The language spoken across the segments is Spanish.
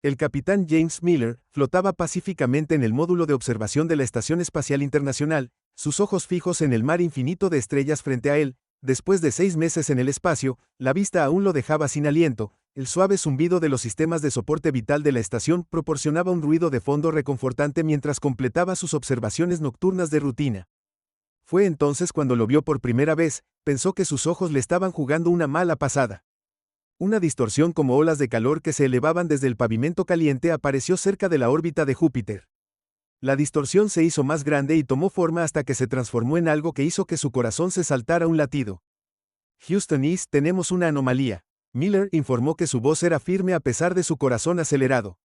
El capitán James Miller flotaba pacíficamente en el módulo de observación de la Estación Espacial Internacional, sus ojos fijos en el mar infinito de estrellas frente a él. Después de 6 meses en el espacio, la vista aún lo dejaba sin aliento. El suave zumbido de los sistemas de soporte vital de la estación proporcionaba un ruido de fondo reconfortante mientras completaba sus observaciones nocturnas de rutina. Fue entonces cuando lo vio por primera vez, pensó que sus ojos le estaban jugando una mala pasada. Una distorsión como olas de calor que se elevaban desde el pavimento caliente apareció cerca de la órbita de Júpiter. La distorsión se hizo más grande y tomó forma hasta que se transformó en algo que hizo que su corazón se saltara un latido. Houston East, tenemos una anomalía. Miller informó que su voz era firme a pesar de su corazón acelerado.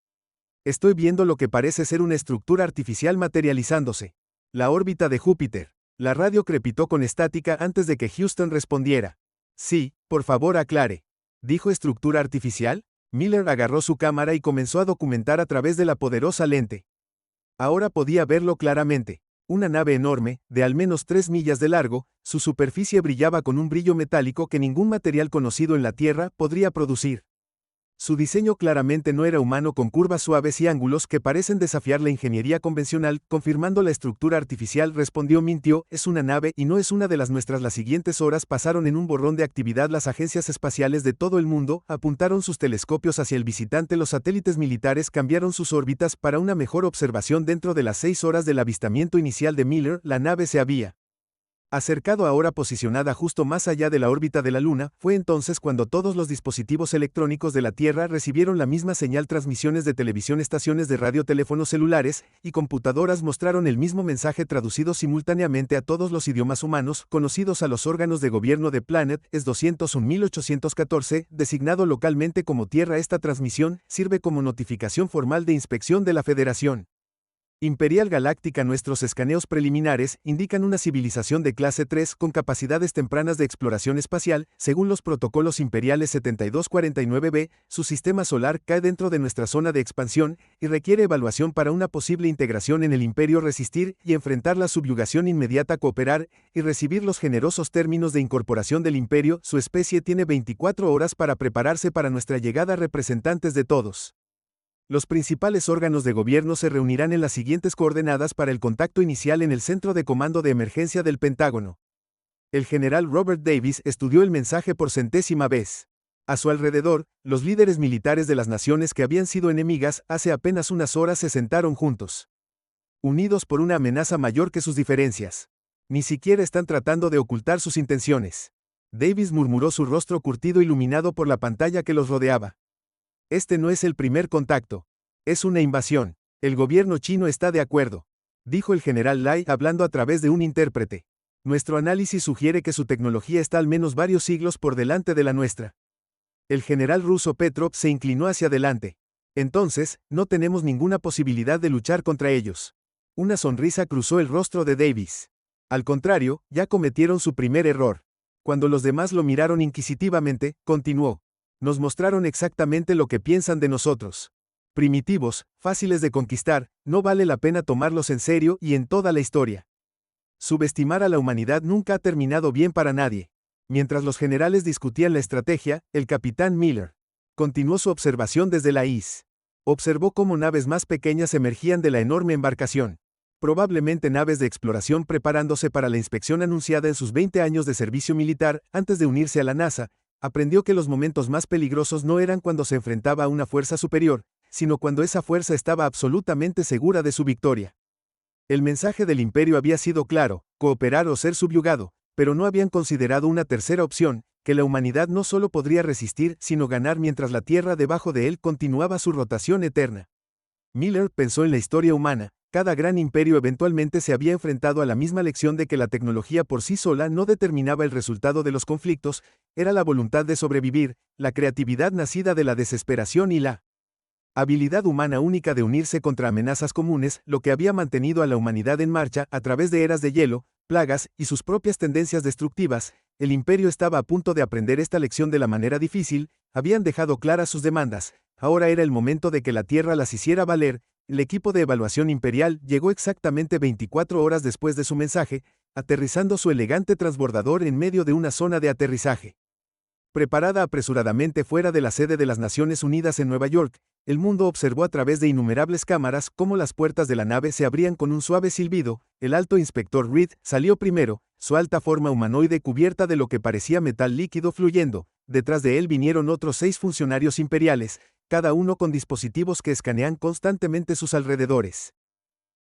Estoy viendo lo que parece ser una estructura artificial materializándose. La órbita de Júpiter. La radio crepitó con estática antes de que Houston respondiera. Sí, por favor aclare. ¿Dijo estructura artificial? Miller agarró su cámara y comenzó a documentar a través de la poderosa lente. Ahora podía verlo claramente. Una nave enorme, de al menos 3 millas de largo, su superficie brillaba con un brillo metálico que ningún material conocido en la Tierra podría producir. Su diseño claramente no era humano, con curvas suaves y ángulos que parecen desafiar la ingeniería convencional. Confirmando la estructura artificial, mintió, es una nave y no es una de las nuestras. Las siguientes horas pasaron en un borrón de actividad. Las agencias espaciales de todo el mundo apuntaron sus telescopios hacia el visitante. Los satélites militares cambiaron sus órbitas para una mejor observación. Dentro de las 6 horas del avistamiento inicial de Miller, la nave se había acercado, ahora posicionada justo más allá de la órbita de la Luna. Fue entonces cuando todos los dispositivos electrónicos de la Tierra recibieron la misma señal. Transmisiones de televisión, estaciones de radio, teléfonos celulares y computadoras mostraron el mismo mensaje traducido simultáneamente a todos los idiomas humanos conocidos. A los órganos de gobierno de Planet es 201.814, designado localmente como Tierra. Esta transmisión sirve como notificación formal de inspección de la Federación Imperial Galáctica. Nuestros escaneos preliminares indican una civilización de clase 3 con capacidades tempranas de exploración espacial. Según los protocolos imperiales 7249b, su sistema solar cae dentro de nuestra zona de expansión y requiere evaluación para una posible integración en el Imperio. Resistir y enfrentar la subyugación inmediata, cooperar y recibir los generosos términos de incorporación del Imperio. Su especie tiene 24 horas para prepararse para nuestra llegada. Representantes de todos los principales órganos de gobierno se reunirán en las siguientes coordenadas para el contacto inicial en el Centro de Comando de Emergencia del Pentágono. El general Robert Davis estudió el mensaje por 100ª vez. A su alrededor, los líderes militares de las naciones que habían sido enemigas hace apenas unas horas se sentaron juntos, unidos por una amenaza mayor que sus diferencias. Ni siquiera están tratando de ocultar sus intenciones. Davis murmuró, su rostro curtido iluminado por la pantalla que los rodeaba. Este no es el primer contacto. Es una invasión. El gobierno chino está de acuerdo, dijo el general Lai hablando a través de un intérprete. Nuestro análisis sugiere que su tecnología está al menos varios siglos por delante de la nuestra. El general ruso Petrov se inclinó hacia adelante. Entonces, no tenemos ninguna posibilidad de luchar contra ellos. Una sonrisa cruzó el rostro de Davis. Al contrario, ya cometieron su primer error. Cuando los demás lo miraron inquisitivamente, continuó. Nos mostraron exactamente lo que piensan de nosotros. Primitivos, fáciles de conquistar, no vale la pena tomarlos en serio. Y en toda la historia, subestimar a la humanidad nunca ha terminado bien para nadie. Mientras los generales discutían la estrategia, el capitán Miller continuó su observación desde la IS. Observó cómo naves más pequeñas emergían de la enorme embarcación. Probablemente naves de exploración preparándose para la inspección anunciada en sus 20 años de servicio militar. Antes de unirse a la NASA, aprendió que los momentos más peligrosos no eran cuando se enfrentaba a una fuerza superior, sino cuando esa fuerza estaba absolutamente segura de su victoria. El mensaje del Imperio había sido claro: cooperar o ser subyugado, pero no habían considerado una tercera opción, que la humanidad no solo podría resistir, sino ganar mientras la Tierra debajo de él continuaba su rotación eterna. Miller pensó en la historia humana. Cada gran imperio eventualmente se había enfrentado a la misma lección de que la tecnología por sí sola no determinaba el resultado de los conflictos. Era la voluntad de sobrevivir, la creatividad nacida de la desesperación y la habilidad humana única de unirse contra amenazas comunes, lo que había mantenido a la humanidad en marcha. A través de eras de hielo, plagas y sus propias tendencias destructivas, el imperio estaba a punto de aprender esta lección de la manera difícil. Habían dejado claras sus demandas, ahora era el momento de que la Tierra las hiciera valer. El equipo de evaluación imperial llegó exactamente 24 horas después de su mensaje, aterrizando su elegante transbordador en medio de una zona de aterrizaje preparada apresuradamente fuera de la sede de las Naciones Unidas en Nueva York. El mundo observó a través de innumerables cámaras cómo las puertas de la nave se abrían con un suave silbido. El alto inspector Reed salió primero, su alta forma humanoide cubierta de lo que parecía metal líquido fluyendo. Detrás de él vinieron otros 6 funcionarios imperiales, cada uno con dispositivos que escanean constantemente sus alrededores.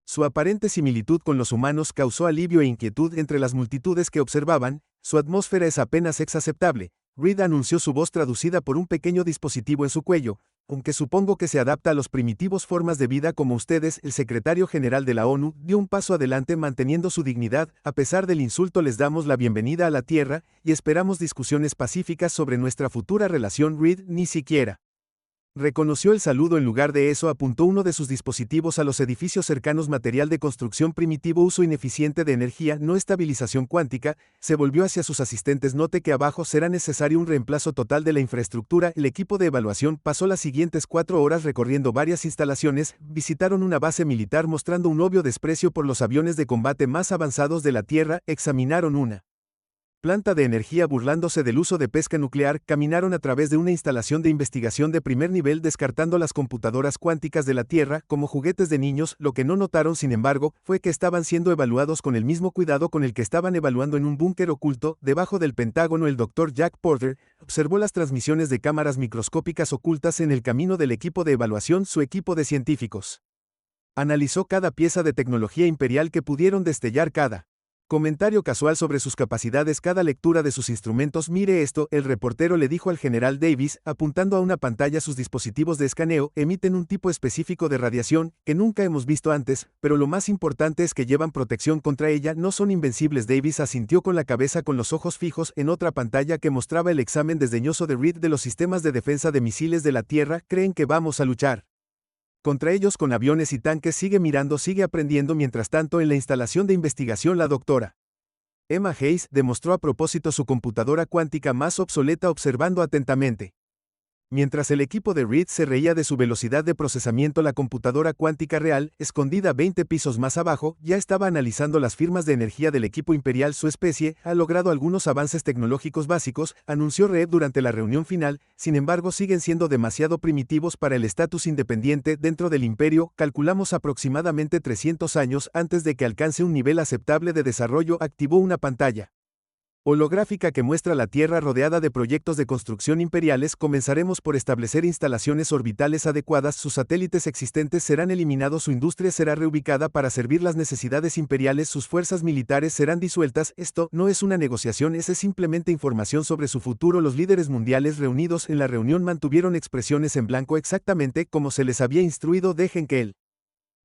Su aparente similitud con los humanos causó alivio e inquietud entre las multitudes que observaban. Su atmósfera es apenas aceptable. Reed anunció su voz traducida por un pequeño dispositivo en su cuello. Aunque supongo que se adapta a los primitivos formas de vida como ustedes, el secretario general de la ONU dio un paso adelante manteniendo su dignidad. A pesar del insulto, les damos la bienvenida a la Tierra y esperamos discusiones pacíficas sobre nuestra futura relación. Reed ni siquiera reconoció el saludo. En lugar de eso, apuntó uno de sus dispositivos a los edificios cercanos. Material de construcción primitivo, uso ineficiente de energía, no estabilización cuántica. Se volvió hacia sus asistentes. Note que abajo será necesario un reemplazo total de la infraestructura. El equipo de evaluación pasó las siguientes 4 horas recorriendo varias instalaciones. Visitaron una base militar mostrando un obvio desprecio por los aviones de combate más avanzados de la Tierra. Examinaron una planta de energía burlándose del uso de pesca nuclear. Caminaron a través de una instalación de investigación de primer nivel descartando las computadoras cuánticas de la Tierra como juguetes de niños. Lo que no notaron, sin embargo, fue que estaban siendo evaluados con el mismo cuidado con el que estaban evaluando en un búnker oculto debajo del Pentágono. El Dr. Jack Porter observó las transmisiones de cámaras microscópicas ocultas en el camino del equipo de evaluación. Su equipo de científicos analizó cada pieza de tecnología imperial que pudieron destellar. Cada comentario casual sobre sus capacidades, cada lectura de sus instrumentos. Mire esto, el reportero le dijo al general Davis, apuntando a una pantalla. Sus dispositivos de escaneo emiten un tipo específico de radiación que nunca hemos visto antes, pero lo más importante es que llevan protección contra ella. No son invencibles. Davis asintió con la cabeza con los ojos fijos en otra pantalla que mostraba el examen desdeñoso de Reed de los sistemas de defensa de misiles de la Tierra. ¿Creen que vamos a luchar contra ellos con aviones y tanques? Sigue mirando, sigue aprendiendo. Mientras tanto, en la instalación de investigación, la doctora Emma Hayes demostró a propósito su computadora cuántica más obsoleta, observando atentamente. Mientras el equipo de Reed se reía de su velocidad de procesamiento, la computadora cuántica real, escondida 20 pisos más abajo, ya estaba analizando las firmas de energía del equipo imperial. Su especie ha logrado algunos avances tecnológicos básicos, anunció Reed durante la reunión final. Sin embargo, siguen siendo demasiado primitivos para el estatus independiente dentro del imperio. Calculamos aproximadamente 300 años antes de que alcance un nivel aceptable de desarrollo. Activó una pantalla holográfica que muestra la Tierra rodeada de proyectos de construcción imperiales. Comenzaremos por establecer instalaciones orbitales adecuadas. Sus satélites existentes serán eliminados. Su industria será reubicada para servir las necesidades imperiales. Sus fuerzas militares serán disueltas. Esto no es una negociación, es simplemente información sobre su futuro. Los líderes mundiales reunidos en la reunión mantuvieron expresiones en blanco, exactamente como se les había instruido. Dejen que el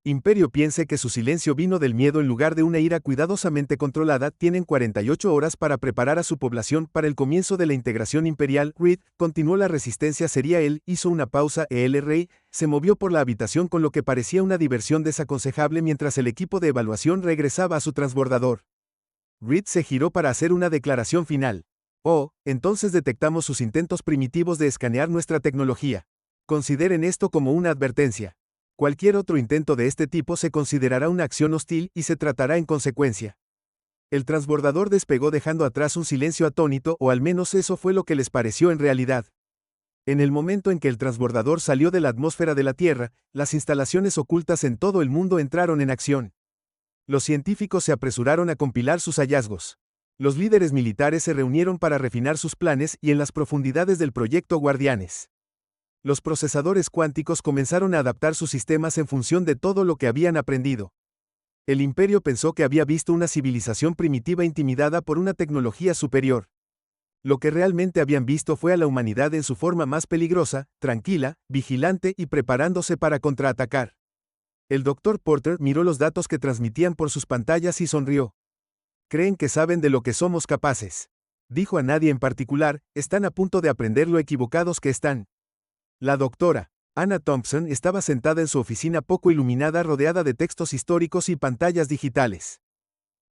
imperio piense que su silencio vino del miedo en lugar de una ira cuidadosamente controlada. Tienen 48 horas para preparar a su población para el comienzo de la integración imperial. Reed continuó. La resistencia sería él. Hizo una pausa. El rey se movió por la habitación con lo que parecía una diversión desaconsejable mientras el equipo de evaluación regresaba a su transbordador. Reed se giró para hacer una declaración final. Oh, entonces detectamos sus intentos primitivos de escanear nuestra tecnología. Consideren esto como una advertencia. Cualquier otro intento de este tipo se considerará una acción hostil y se tratará en consecuencia. El transbordador despegó dejando atrás un silencio atónito, o al menos eso fue lo que les pareció en realidad. En el momento en que el transbordador salió de la atmósfera de la Tierra, las instalaciones ocultas en todo el mundo entraron en acción. Los científicos se apresuraron a compilar sus hallazgos. Los líderes militares se reunieron para refinar sus planes y en las profundidades del proyecto Guardianes. Los procesadores cuánticos comenzaron a adaptar sus sistemas en función de todo lo que habían aprendido. El imperio pensó que había visto una civilización primitiva intimidada por una tecnología superior. Lo que realmente habían visto fue a la humanidad en su forma más peligrosa, tranquila, vigilante y preparándose para contraatacar. El Dr. Porter miró los datos que transmitían por sus pantallas y sonrió. «Creen que saben de lo que somos capaces», dijo. A nadie en particular, están a punto de aprender lo equivocados que están. La doctora Anna Thompson estaba sentada en su oficina poco iluminada, rodeada de textos históricos y pantallas digitales.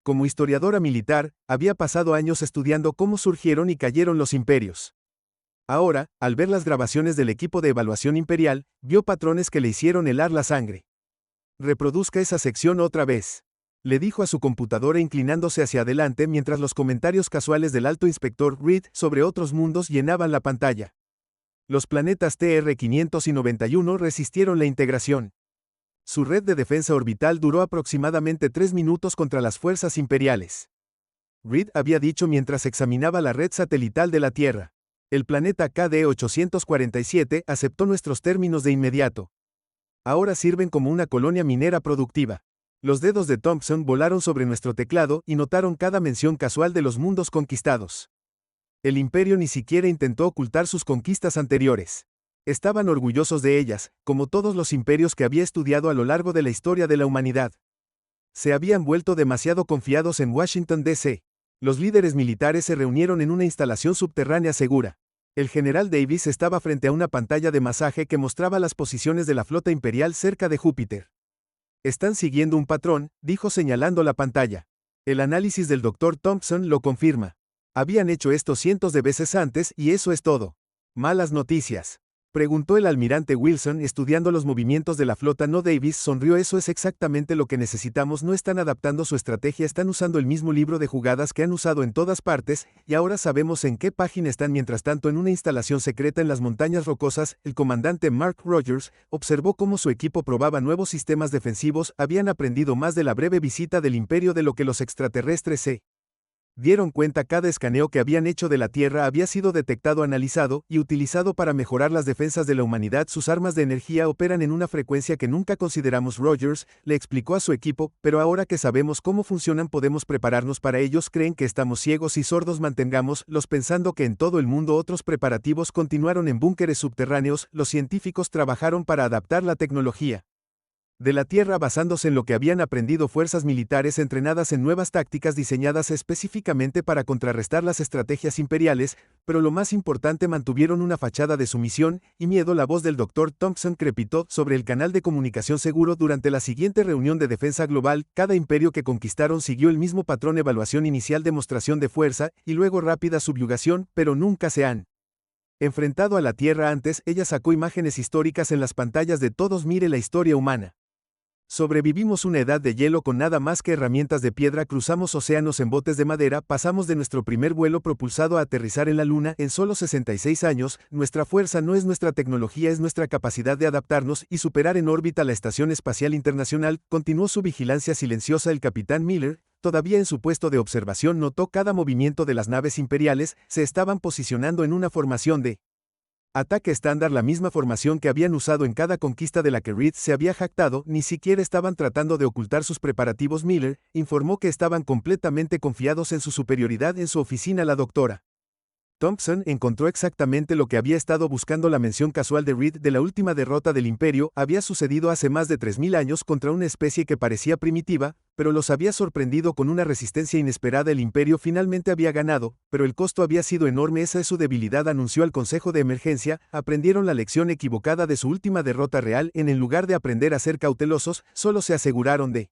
Como historiadora militar, había pasado años estudiando cómo surgieron y cayeron los imperios. Ahora, al ver las grabaciones del equipo de evaluación imperial, vio patrones que le hicieron helar la sangre. «Reproduzca esa sección otra vez», le dijo a su computadora inclinándose hacia adelante mientras los comentarios casuales del alto inspector Reed sobre otros mundos llenaban la pantalla. Los planetas TR-591 resistieron la integración. Su red de defensa orbital duró aproximadamente 3 minutos contra las fuerzas imperiales. Reed había dicho mientras examinaba la red satelital de la Tierra. El planeta KD-847 aceptó nuestros términos de inmediato. Ahora sirven como una colonia minera productiva. Los dedos de Thompson volaron sobre nuestro teclado y notaron cada mención casual de los mundos conquistados. El imperio ni siquiera intentó ocultar sus conquistas anteriores. Estaban orgullosos de ellas, como todos los imperios que había estudiado a lo largo de la historia de la humanidad. Se habían vuelto demasiado confiados en Washington, D.C. Los líderes militares se reunieron en una instalación subterránea segura. El general Davis estaba frente a una pantalla de masaje que mostraba las posiciones de la flota imperial cerca de Júpiter. Están siguiendo un patrón, dijo señalando la pantalla. El análisis del Dr. Thompson lo confirma. Habían hecho esto cientos de veces antes y eso es todo. Malas noticias. Preguntó el almirante Wilson estudiando los movimientos de la flota. No, Davis sonrió. Eso es exactamente lo que necesitamos. No están adaptando su estrategia, están usando el mismo libro de jugadas que han usado en todas partes, y ahora sabemos en qué página están. Mientras tanto, en una instalación secreta en las montañas rocosas, el comandante Mark Rogers observó cómo su equipo probaba nuevos sistemas defensivos. Habían aprendido más de la breve visita del imperio de lo que los extraterrestres se dieron cuenta. Cada escaneo que habían hecho de la Tierra había sido detectado, analizado y utilizado para mejorar las defensas de la humanidad. Sus armas de energía operan en una frecuencia que nunca consideramos. Rogers le explicó a su equipo, pero ahora que sabemos cómo funcionan podemos prepararnos para ellos. Creen que estamos ciegos y sordos. Mantengámoslos pensando que en todo el mundo otros preparativos continuaron en búnkeres subterráneos. Los científicos trabajaron para adaptar la tecnología de la Tierra basándose en lo que habían aprendido. Fuerzas militares entrenadas en nuevas tácticas diseñadas específicamente para contrarrestar las estrategias imperiales, pero lo más importante, mantuvieron una fachada de sumisión y miedo. La voz del Dr. Thompson crepitó sobre el canal de comunicación seguro. Durante la siguiente reunión de defensa global, cada imperio que conquistaron siguió el mismo patrón: evaluación inicial, demostración de fuerza y luego rápida subyugación, pero nunca se han enfrentado a la Tierra antes. Ella sacó imágenes históricas en las pantallas de todos. Mire la historia humana. Sobrevivimos una edad de hielo con nada más que herramientas de piedra, cruzamos océanos en botes de madera, pasamos de nuestro primer vuelo propulsado a aterrizar en la Luna en solo 66 años. Nuestra fuerza no es nuestra tecnología, es nuestra capacidad de adaptarnos y superar en órbita la Estación Espacial Internacional. Continuó su vigilancia silenciosa. El capitán Miller, todavía en su puesto de observación, notó cada movimiento de las naves imperiales. Se estaban posicionando en una formación de ataque estándar, la misma formación que habían usado en cada conquista de la que Reed se había jactado. Ni siquiera estaban tratando de ocultar sus preparativos. Miller informó que estaban completamente confiados en su superioridad. En su oficina, la doctora Thompson encontró exactamente lo que había estado buscando. La mención casual de Reed de la última derrota del imperio había sucedido hace más de 3000 años contra una especie que parecía primitiva, pero los había sorprendido con una resistencia inesperada. El imperio finalmente había ganado, pero el costo había sido enorme. Esa es su debilidad, anunció al Consejo de Emergencia. Aprendieron la lección equivocada de su última derrota real. En lugar de aprender a ser cautelosos, solo se aseguraron de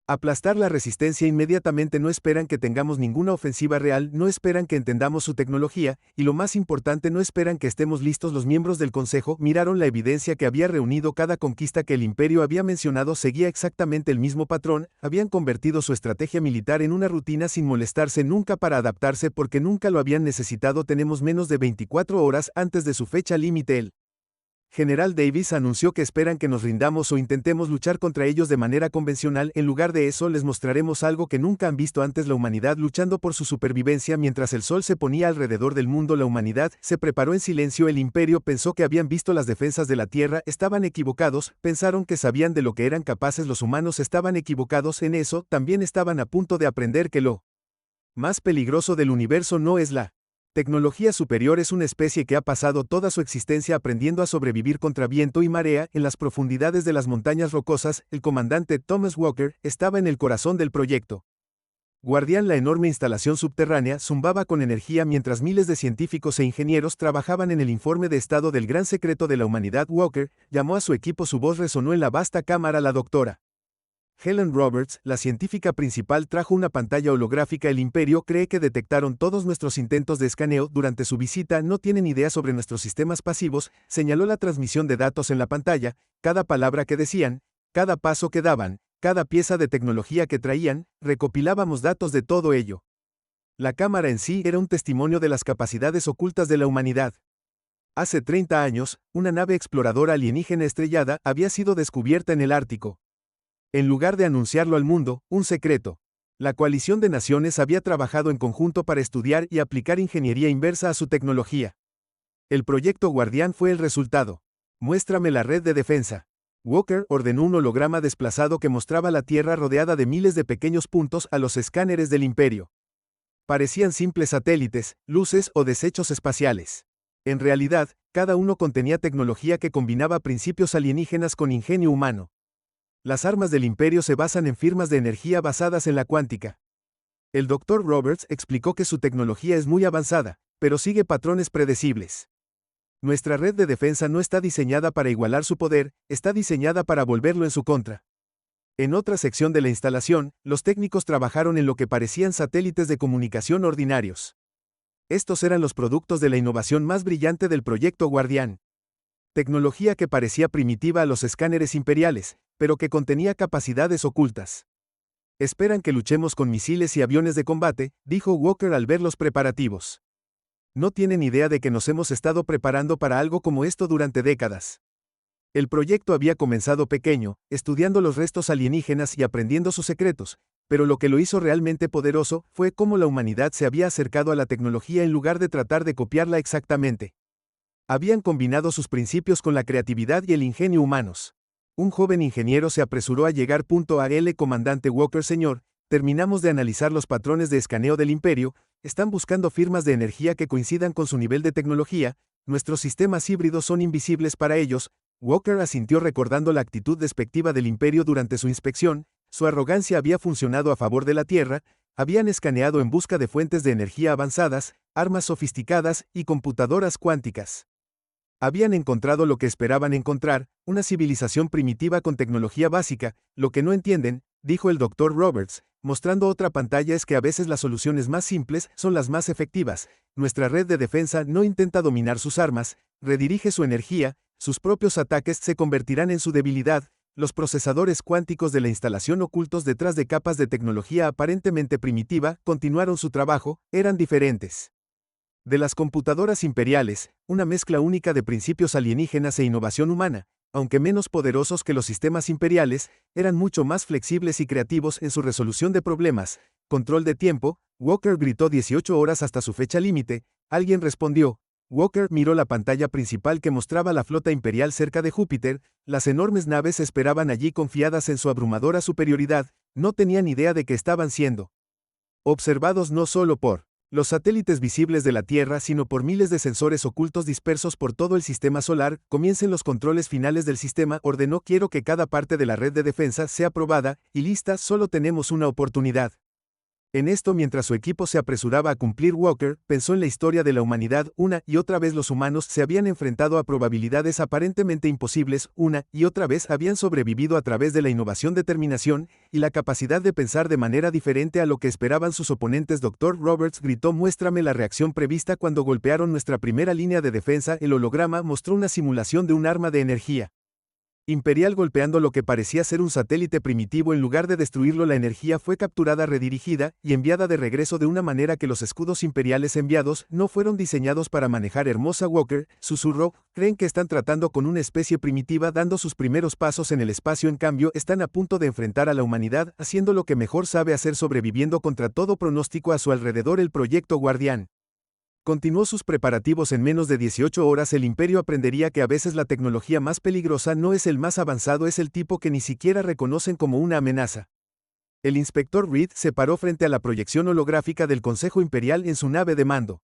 aplastar la resistencia inmediatamente. No esperan que tengamos ninguna ofensiva real, no esperan que entendamos su tecnología, y lo más importante, no esperan que estemos listos. Los miembros del Consejo miraron la evidencia que había reunido. Cada conquista que el imperio había mencionado seguía exactamente el mismo patrón. Habían convertido su estrategia militar en una rutina sin molestarse nunca para adaptarse, porque nunca lo habían necesitado. Tenemos menos de 24 horas antes de su fecha límite. El General Davis anunció que esperan que nos rindamos o intentemos luchar contra ellos de manera convencional. En lugar de eso, les mostraremos algo que nunca han visto antes: la humanidad luchando por su supervivencia. Mientras el sol se ponía alrededor del mundo, la humanidad se preparó en silencio. El imperio pensó que habían visto las defensas de la Tierra. Estaban equivocados. Pensaron que sabían de lo que eran capaces. Los humanos estaban equivocados en eso. También estaban a punto de aprender que lo más peligroso del universo no es la tecnología superior, es una especie que ha pasado toda su existencia aprendiendo a sobrevivir contra viento y marea. En las profundidades de las montañas rocosas, el comandante Thomas Walker estaba en el corazón del proyecto Guardián. La enorme instalación subterránea zumbaba con energía mientras miles de científicos e ingenieros trabajaban en el informe de estado del gran secreto de la humanidad. Walker llamó a su equipo. Su voz resonó en la vasta cámara. La doctora Helen Roberts, la científica principal, trajo una pantalla holográfica. El imperio cree que detectaron todos nuestros intentos de escaneo durante su visita. No tienen idea sobre nuestros sistemas pasivos, señaló la transmisión de datos en la pantalla. Cada palabra que decían, cada paso que daban, cada pieza de tecnología que traían, recopilábamos datos de todo ello. La cámara en sí era un testimonio de las capacidades ocultas de la humanidad. Hace 30 años, una nave exploradora alienígena estrellada había sido descubierta en el Ártico. En lugar de anunciarlo al mundo, un secreto. La coalición de naciones había trabajado en conjunto para estudiar y aplicar ingeniería inversa a su tecnología. El proyecto Guardián fue el resultado. Muéstrame la red de defensa. Walker ordenó un holograma desplazado que mostraba la Tierra rodeada de miles de pequeños puntos a los escáneres del Imperio. Parecían simples satélites, luces o desechos espaciales. En realidad, cada uno contenía tecnología que combinaba principios alienígenas con ingenio humano. Las armas del Imperio se basan en firmas de energía basadas en la cuántica. El Dr. Roberts explicó que su tecnología es muy avanzada, pero sigue patrones predecibles. Nuestra red de defensa no está diseñada para igualar su poder, está diseñada para volverlo en su contra. En otra sección de la instalación, los técnicos trabajaron en lo que parecían satélites de comunicación ordinarios. Estos eran los productos de la innovación más brillante del proyecto Guardián. Tecnología que parecía primitiva a los escáneres imperiales, pero que contenía capacidades ocultas. Esperan que luchemos con misiles y aviones de combate, dijo Walker al ver los preparativos. No tienen idea de que nos hemos estado preparando para algo como esto durante décadas. El proyecto había comenzado pequeño, estudiando los restos alienígenas y aprendiendo sus secretos, pero lo que lo hizo realmente poderoso fue cómo la humanidad se había acercado a la tecnología en lugar de tratar de copiarla exactamente. Habían combinado sus principios con la creatividad y el ingenio humanos. Un joven ingeniero se apresuró a llegar. Comandante Walker, señor, terminamos de analizar los patrones de escaneo del Imperio, están buscando firmas de energía que coincidan con su nivel de tecnología, nuestros sistemas híbridos son invisibles para ellos. Walker asintió recordando la actitud despectiva del Imperio durante su inspección, su arrogancia había funcionado a favor de la Tierra, habían escaneado en busca de fuentes de energía avanzadas, armas sofisticadas y computadoras cuánticas. Habían encontrado lo que esperaban encontrar, una civilización primitiva con tecnología básica. Lo que no entienden, dijo el Dr. Roberts, mostrando otra pantalla, es que a veces las soluciones más simples son las más efectivas. Nuestra red de defensa no intenta dominar sus armas, redirige su energía, sus propios ataques se convertirán en su debilidad. Los procesadores cuánticos de la instalación ocultos detrás de capas de tecnología aparentemente primitiva continuaron su trabajo, eran diferentes de las computadoras imperiales, una mezcla única de principios alienígenas e innovación humana. Aunque menos poderosos que los sistemas imperiales, eran mucho más flexibles y creativos en su resolución de problemas. Control de tiempo, Walker gritó 18 horas hasta su fecha límite, alguien respondió. Walker miró la pantalla principal que mostraba la flota imperial cerca de Júpiter, las enormes naves esperaban allí confiadas en su abrumadora superioridad, no tenían idea de que estaban siendo observados no solo por los satélites visibles de la Tierra, sino por miles de sensores ocultos dispersos por todo el sistema solar. Comiencen los controles finales del sistema, ordenó. Quiero que cada parte de la red de defensa sea probada y lista, solo tenemos una oportunidad. En esto, mientras su equipo se apresuraba a cumplir, Walker pensó en la historia de la humanidad. Una y otra vez los humanos se habían enfrentado a probabilidades aparentemente imposibles, una y otra vez habían sobrevivido a través de la innovación, determinación y la capacidad de pensar de manera diferente a lo que esperaban sus oponentes. Dr. Roberts gritó, muéstrame la reacción prevista cuando golpearon nuestra primera línea de defensa. El holograma mostró una simulación de un arma de energía imperial golpeando lo que parecía ser un satélite primitivo. En lugar de destruirlo, la energía fue capturada, redirigida y enviada de regreso de una manera que los escudos imperiales enviados no fueron diseñados para manejar. Hermosa, Walker susurró, creen que están tratando con una especie primitiva dando sus primeros pasos en el espacio. En cambio, están a punto de enfrentar a la humanidad haciendo lo que mejor sabe hacer, sobreviviendo contra todo pronóstico a su alrededor. El proyecto Guardián continuó sus preparativos. En menos de 18 horas el Imperio aprendería que a veces la tecnología más peligrosa no es el más avanzado, es el tipo que ni siquiera reconocen como una amenaza. El inspector Reed se paró frente a la proyección holográfica del Consejo Imperial en su nave de mando.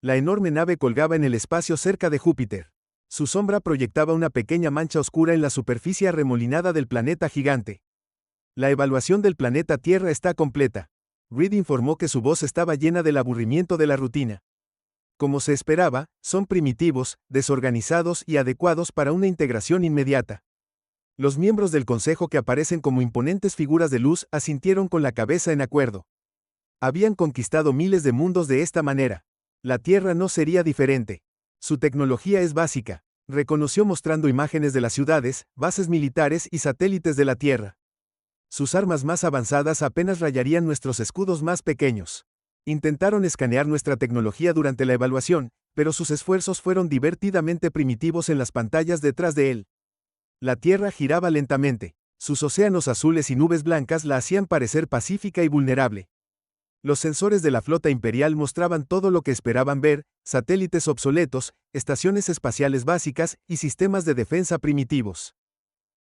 La enorme nave colgaba en el espacio cerca de Júpiter. Su sombra proyectaba una pequeña mancha oscura en la superficie arremolinada del planeta gigante. La evaluación del planeta Tierra está completa. Reed informó que su voz estaba llena del aburrimiento de la rutina. Como se esperaba, son primitivos, desorganizados y adecuados para una integración inmediata. Los miembros del Consejo, que aparecen como imponentes figuras de luz, asintieron con la cabeza en acuerdo. Habían conquistado miles de mundos de esta manera. La Tierra no sería diferente. Su tecnología es básica, reconoció mostrando imágenes de las ciudades, bases militares y satélites de la Tierra. Sus armas más avanzadas apenas rayarían nuestros escudos más pequeños. Intentaron escanear nuestra tecnología durante la evaluación, pero sus esfuerzos fueron divertidamente primitivos en las pantallas detrás de él. La Tierra giraba lentamente. Sus océanos azules y nubes blancas la hacían parecer pacífica y vulnerable. Los sensores de la flota imperial mostraban todo lo que esperaban ver: satélites obsoletos, estaciones espaciales básicas y sistemas de defensa primitivos.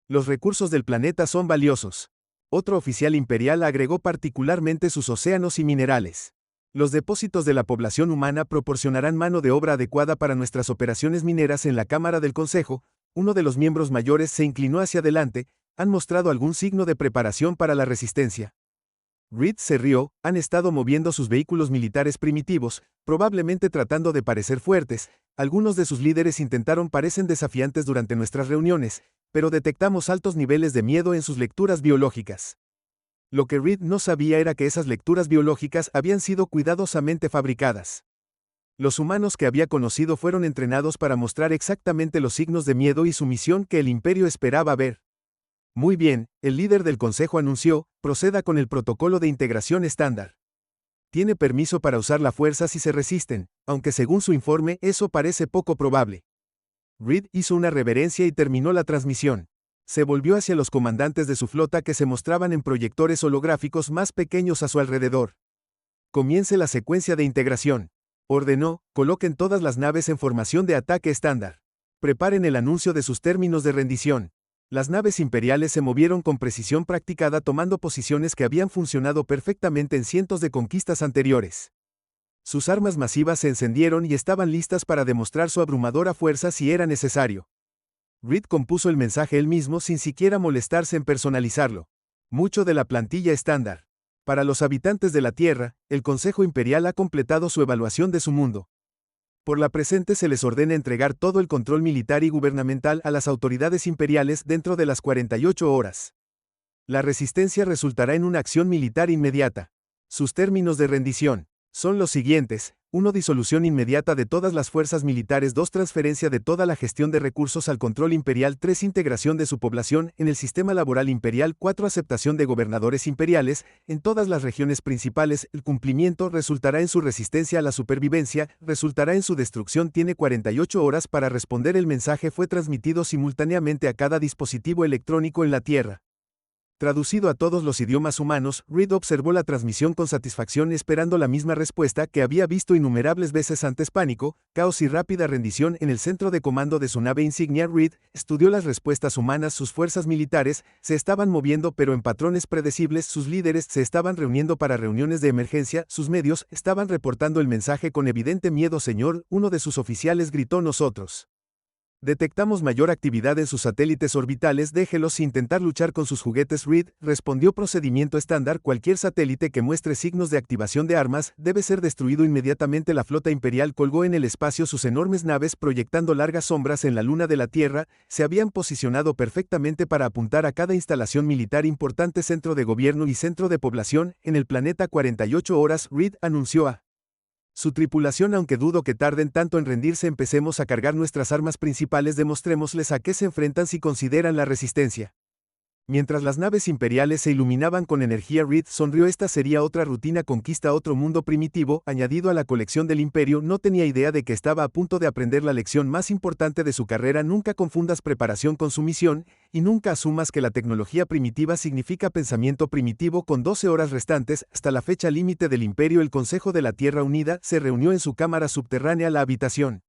Los recursos del planeta son valiosos. Otro oficial imperial agregó particularmente sus océanos y minerales. Los depósitos de la población humana proporcionarán mano de obra adecuada para nuestras operaciones mineras en la Cámara del Consejo. Uno de los miembros mayores se inclinó hacia adelante. ¿Han mostrado algún signo de preparación para la resistencia? Reed se rió. Han estado moviendo sus vehículos militares primitivos, probablemente tratando de parecer fuertes. Algunos de sus líderes parecen desafiantes durante nuestras reuniones, pero detectamos altos niveles de miedo en sus lecturas biológicas. Lo que Reed no sabía era que esas lecturas biológicas habían sido cuidadosamente fabricadas. Los humanos que había conocido fueron entrenados para mostrar exactamente los signos de miedo y sumisión que el Imperio esperaba ver. Muy bien, el líder del Consejo anunció: proceda con el protocolo de integración estándar. Tiene permiso para usar la fuerza si se resisten, aunque según su informe eso parece poco probable. Reed hizo una reverencia y terminó la transmisión. Se volvió hacia los comandantes de su flota que se mostraban en proyectores holográficos más pequeños a su alrededor. Comience la secuencia de integración. Ordenó: coloquen todas las naves en formación de ataque estándar. Preparen el anuncio de sus términos de rendición. Las naves imperiales se movieron con precisión practicada tomando posiciones que habían funcionado perfectamente en cientos de conquistas anteriores. Sus armas masivas se encendieron y estaban listas para demostrar su abrumadora fuerza si era necesario. Reed compuso el mensaje él mismo sin siquiera molestarse en personalizarlo. Mucho de la plantilla estándar. Para los habitantes de la Tierra, el Consejo Imperial ha completado su evaluación de su mundo. Por la presente se les ordena entregar todo el control militar y gubernamental a las autoridades imperiales dentro de las 48 horas. La resistencia resultará en una acción militar inmediata. Sus términos de rendición son los siguientes: 1. Disolución inmediata de todas las fuerzas militares. 2. Transferencia de toda la gestión de recursos al control imperial. 3. Integración de su población en el sistema laboral imperial. 4. Aceptación de gobernadores imperiales en todas las regiones principales. El cumplimiento resultará en su resistencia a la supervivencia, resultará en su destrucción. Tiene 48 horas para responder. El mensaje fue transmitido simultáneamente a cada dispositivo electrónico en la Tierra. Traducido a todos los idiomas humanos, Reed observó la transmisión con satisfacción, esperando la misma respuesta que había visto innumerables veces antes: pánico, caos y rápida rendición. En el centro de comando de su nave insignia, Reed estudió las respuestas humanas. Sus fuerzas militares se estaban moviendo pero en patrones predecibles. Sus líderes se estaban reuniendo para reuniones de emergencia. Sus medios estaban reportando el mensaje con evidente miedo. Señor, uno de sus oficiales gritó, nosotros detectamos mayor actividad en sus satélites orbitales. Déjelos intentar luchar con sus juguetes. Reed respondió: procedimiento estándar. Cualquier satélite que muestre signos de activación de armas debe ser destruido inmediatamente. La flota imperial colgó en el espacio sus enormes naves proyectando largas sombras en la luna de la Tierra. Se habían posicionado perfectamente para apuntar a cada instalación militar importante, centro de gobierno y centro de población en el planeta. 48 horas, Reed anunció a su tripulación: aunque dudo que tarden tanto en rendirse, empecemos a cargar nuestras armas principales. Demostrémosles a qué se enfrentan si consideran la resistencia. Mientras las naves imperiales se iluminaban con energía, Reed sonrió. Esta sería otra rutina conquista, otro mundo primitivo, añadido a la colección del Imperio. No tenía idea de que estaba a punto de aprender la lección más importante de su carrera. Nunca confundas preparación con sumisión, y nunca asumas que la tecnología primitiva significa pensamiento primitivo. Con 12 horas restantes, hasta la fecha límite del Imperio, el Consejo de la Tierra Unida se reunió en su cámara subterránea. La habitación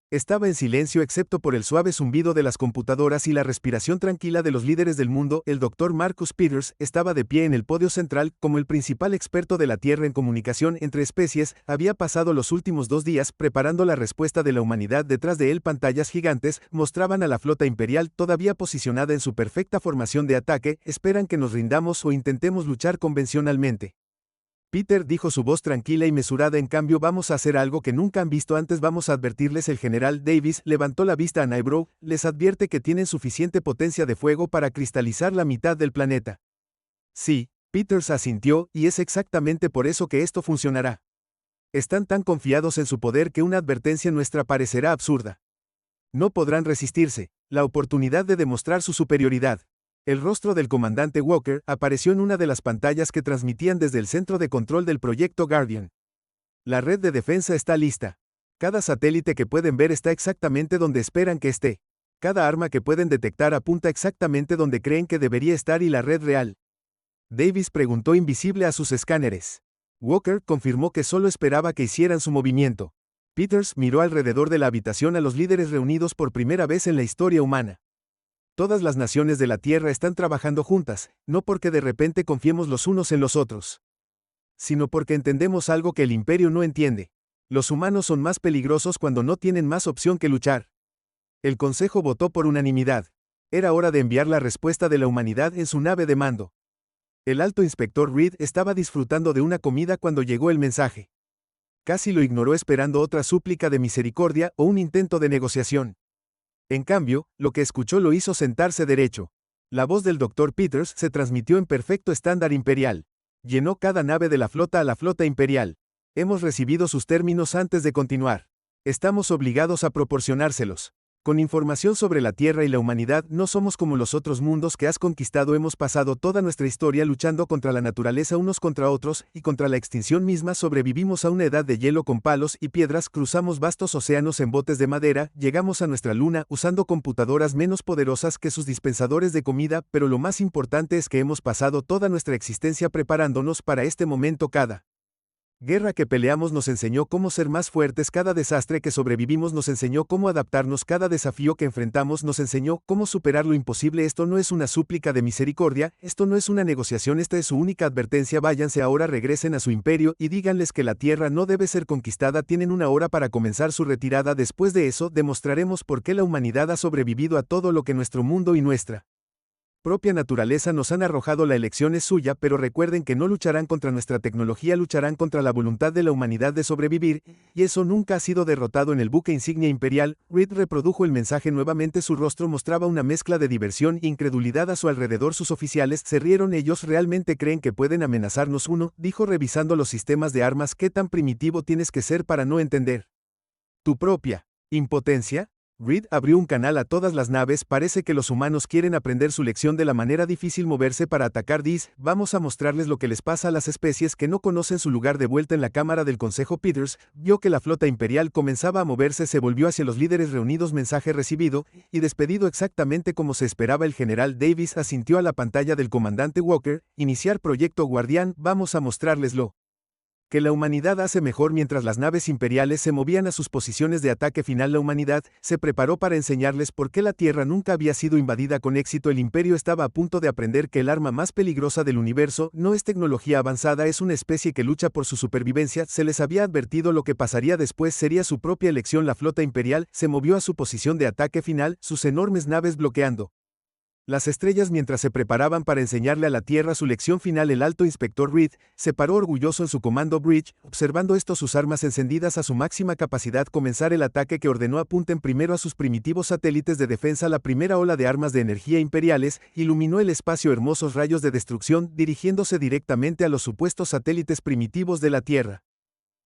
estaba en silencio excepto por el suave zumbido de las computadoras y la respiración tranquila de los líderes del mundo. El Dr. Marcus Peters estaba de pie en el podio central, como el principal experto de la Tierra en comunicación entre especies. Había pasado los últimos 2 días preparando la respuesta de la humanidad. Detrás de él, pantallas gigantes mostraban a la flota imperial todavía posicionada en su perfecta formación de ataque. Esperan que nos rindamos o intentemos luchar convencionalmente. Peter, dijo su voz tranquila y mesurada, en cambio vamos a hacer algo que nunca han visto antes. Vamos a advertirles. El general Davis levantó la vista a Nybrough. Les advierte que tienen suficiente potencia de fuego para cristalizar la mitad del planeta. Sí, Peters asintió, y es exactamente por eso que esto funcionará. Están tan confiados en su poder que una advertencia nuestra parecerá absurda. No podrán resistirse. La oportunidad de demostrar su superioridad. El rostro del comandante Walker apareció en una de las pantallas que transmitían desde el centro de control del proyecto Guardian. La red de defensa está lista. Cada satélite que pueden ver está exactamente donde esperan que esté. Cada arma que pueden detectar apunta exactamente donde creen que debería estar y la red real. Davis preguntó invisible a sus escáneres. Walker confirmó que solo esperaba que hicieran su movimiento. Peters miró alrededor de la habitación a los líderes reunidos por primera vez en la historia humana. Todas las naciones de la Tierra están trabajando juntas, no porque de repente confiemos los unos en los otros, sino porque entendemos algo que el Imperio no entiende. Los humanos son más peligrosos cuando no tienen más opción que luchar. El Consejo votó por unanimidad. Era hora de enviar la respuesta de la humanidad en su nave de mando. El alto inspector Reed estaba disfrutando de una comida cuando llegó el mensaje. Casi lo ignoró esperando otra súplica de misericordia o un intento de negociación. En cambio, lo que escuchó lo hizo sentarse derecho. La voz del Dr. Peters se transmitió en perfecto estándar imperial. Llenó cada nave de la flota a la flota imperial. Hemos recibido sus términos antes de continuar. Estamos obligados a proporcionárselos. Con información sobre la Tierra y la humanidad, no somos como los otros mundos que has conquistado. Hemos pasado toda nuestra historia luchando contra la naturaleza unos contra otros, y contra la extinción misma. Sobrevivimos a una edad de hielo con palos y piedras, cruzamos vastos océanos en botes de madera, llegamos a nuestra luna usando computadoras menos poderosas que sus dispensadores de comida, pero lo más importante es que hemos pasado toda nuestra existencia preparándonos para este momento. Cada guerra que peleamos nos enseñó cómo ser más fuertes, cada desastre que sobrevivimos nos enseñó cómo adaptarnos, cada desafío que enfrentamos nos enseñó cómo superar lo imposible. Esto no es una súplica de misericordia, esto no es una negociación, esta es su única advertencia. Váyanse ahora, regresen a su imperio y díganles que la Tierra no debe ser conquistada. Tienen una hora para comenzar su retirada. Después de eso, demostraremos por qué la humanidad ha sobrevivido a todo lo que nuestro mundo y nuestra propia naturaleza nos han arrojado. La elección es suya, pero recuerden que no lucharán contra nuestra tecnología, lucharán contra la voluntad de la humanidad de sobrevivir, y eso nunca ha sido derrotado en el buque insignia imperial. Reed reprodujo el mensaje nuevamente, su rostro mostraba una mezcla de diversión e incredulidad a su alrededor. Sus oficiales se rieron. ¿Ellos realmente creen que pueden amenazarnos? Uno dijo revisando los sistemas de armas. ¿Qué tan primitivo tienes que ser para no entender tu propia impotencia? Reed abrió un canal a todas las naves. Parece que los humanos quieren aprender su lección de la manera difícil, moverse para atacar. Vamos a mostrarles lo que les pasa a las especies que no conocen su lugar. De vuelta en la cámara del Consejo, Peters vio que la flota imperial comenzaba a moverse. Se volvió hacia los líderes reunidos. Mensaje recibido y despedido exactamente como se esperaba. El general Davis asintió a la pantalla del comandante Walker. Iniciar proyecto Guardián. Vamos a mostrarles lo que la humanidad hace mejor. Mientras las naves imperiales se movían a sus posiciones de ataque final, la humanidad se preparó para enseñarles por qué la Tierra nunca había sido invadida con éxito. El Imperio estaba a punto de aprender que el arma más peligrosa del universo no es tecnología avanzada, es una especie que lucha por su supervivencia. Se les había advertido lo que pasaría después, sería su propia elección. La flota imperial se movió a su posición de ataque final, sus enormes naves bloqueando las estrellas mientras se preparaban para enseñarle a la Tierra su lección final. El alto inspector Reed se paró orgulloso en su comando bridge, observando esto, sus armas encendidas a su máxima capacidad. Comenzar el ataque que ordenó. Apunten primero a sus primitivos satélites de defensa. La primera ola de armas de energía imperiales iluminó el espacio, hermosos rayos de destrucción dirigiéndose directamente a los supuestos satélites primitivos de la Tierra.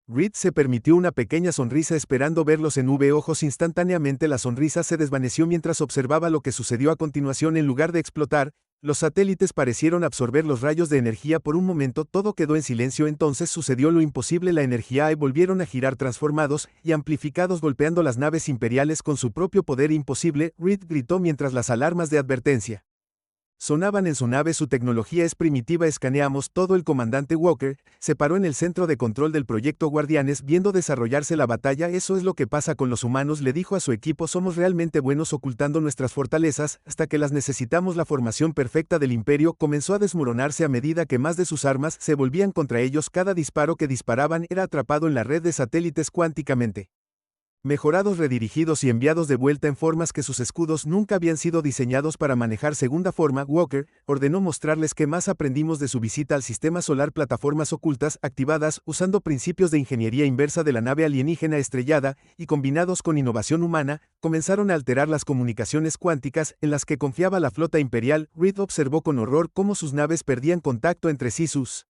Reed se permitió una pequeña sonrisa esperando verlos en ojos. Instantáneamente la sonrisa se desvaneció mientras observaba lo que sucedió a continuación. En lugar de explotar, los satélites parecieron absorber los rayos de energía. Por un momento todo quedó en silencio. Entonces sucedió lo imposible. La energía volvieron a girar, transformados y amplificados, golpeando las naves imperiales con su propio poder imposible. Reed gritó mientras las alarmas de advertencia sonaban en su nave. Su tecnología es primitiva. Escaneamos todo. El comandante Walker se paró en el centro de control del proyecto Guardianes, viendo desarrollarse la batalla. Eso es lo que pasa con los humanos, le dijo a su equipo. Somos realmente buenos ocultando nuestras fortalezas hasta que las necesitamos. La formación perfecta del Imperio comenzó a desmoronarse a medida que más de sus armas se volvían contra ellos. Cada disparo que disparaban era atrapado en la red de satélites cuánticamente mejorados, redirigidos y enviados de vuelta en formas que sus escudos nunca habían sido diseñados para manejar. Segunda forma, Walker ordenó mostrarles qué más aprendimos de su visita al sistema solar. Plataformas ocultas activadas usando principios de ingeniería inversa de la nave alienígena estrellada y combinados con innovación humana, comenzaron a alterar las comunicaciones cuánticas en las que confiaba la flota imperial. Reed observó con horror cómo sus naves perdían contacto entre sí. Sus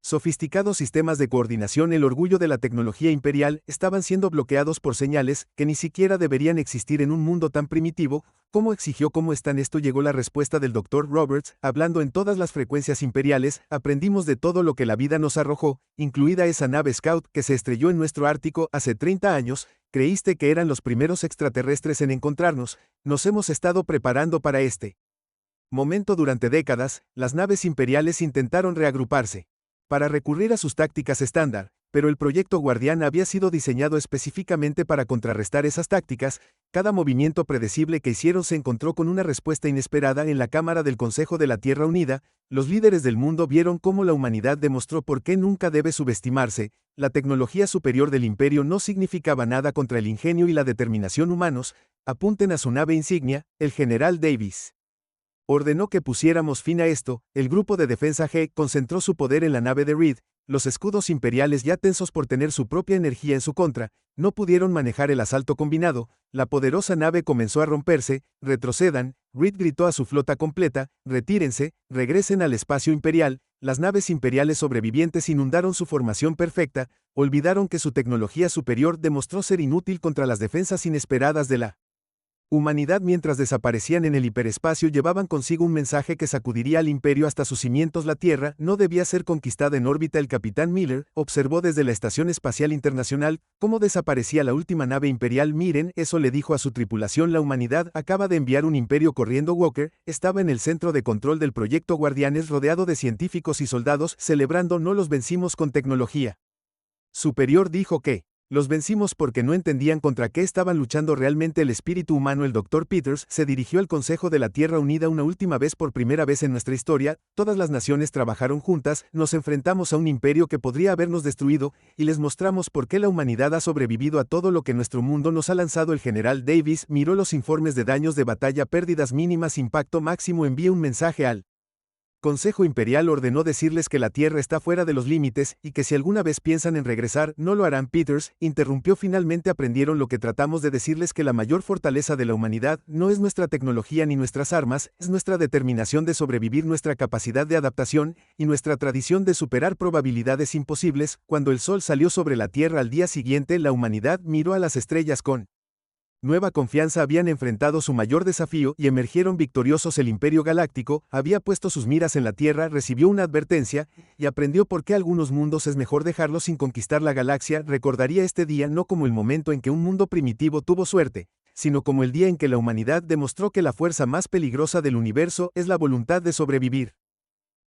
Sofisticados sistemas de coordinación, el orgullo de la tecnología imperial, estaban siendo bloqueados por señales que ni siquiera deberían existir en un mundo tan primitivo. ¿Cómo exigió cómo están? Esto llegó la respuesta del Dr. Roberts, hablando en todas las frecuencias imperiales, aprendimos de todo lo que la vida nos arrojó, incluida esa nave Scout que se estrelló en nuestro Ártico hace 30 años, creíste que eran los primeros extraterrestres en encontrarnos, nos hemos estado preparando para este momento durante décadas, las naves imperiales intentaron reagruparse para recurrir a sus tácticas estándar, pero el proyecto Guardián había sido diseñado específicamente para contrarrestar esas tácticas. Cada movimiento predecible que hicieron se encontró con una respuesta inesperada en la Cámara del Consejo de la Tierra Unida. Los líderes del mundo vieron cómo la humanidad demostró por qué nunca debe subestimarse. La tecnología superior del imperio no significaba nada contra el ingenio y la determinación humanos. Apunten a su nave insignia, el general Davis ordenó que pusiéramos fin a esto. El grupo de defensa G concentró su poder en la nave de Reed. Los escudos imperiales, ya tensos por tener su propia energía en su contra, no pudieron manejar el asalto combinado. La poderosa nave comenzó a romperse. Retrocedan. Reed gritó a su flota completa, retírense, regresen al espacio imperial. Las naves imperiales sobrevivientes inundaron su formación perfecta, olvidaron que su tecnología superior demostró ser inútil contra las defensas inesperadas de la humanidad. Mientras desaparecían en el hiperespacio, llevaban consigo un mensaje que sacudiría al imperio hasta sus cimientos. La Tierra no debía ser conquistada en órbita. El capitán Miller observó desde la Estación Espacial Internacional cómo desaparecía la última nave imperial. Miren, eso, le dijo a su tripulación, la humanidad acaba de enviar un imperio corriendo. Walker estaba en el centro de control del proyecto Guardianes, rodeado de científicos y soldados, celebrando. No los vencimos con tecnología superior, dijo que los vencimos porque no entendían contra qué estaban luchando realmente. El espíritu humano. El Dr. Peters se dirigió al Consejo de la Tierra Unida una última vez. Por primera vez en nuestra historia, todas las naciones trabajaron juntas, nos enfrentamos a un imperio que podría habernos destruido, y les mostramos por qué la humanidad ha sobrevivido a todo lo que nuestro mundo nos ha lanzado. El general Davis miró los informes de daños de batalla, pérdidas mínimas, impacto máximo. Envió un mensaje al Consejo Imperial, ordenó decirles que la Tierra está fuera de los límites y que si alguna vez piensan en regresar, no lo harán. Peters interrumpió finalmente. Aprendieron lo que tratamos de decirles, que la mayor fortaleza de la humanidad no es nuestra tecnología ni nuestras armas, es nuestra determinación de sobrevivir, nuestra capacidad de adaptación y nuestra tradición de superar probabilidades imposibles. Cuando el sol salió sobre la Tierra al día siguiente, la humanidad miró a las estrellas con nueva confianza. Habían enfrentado su mayor desafío y emergieron victoriosos. El Imperio Galáctico había puesto sus miras en la Tierra, recibió una advertencia y aprendió por qué algunos mundos es mejor dejarlos sin conquistar. La galaxia recordaría este día no como el momento en que un mundo primitivo tuvo suerte, sino como el día en que la humanidad demostró que la fuerza más peligrosa del universo es la voluntad de sobrevivir.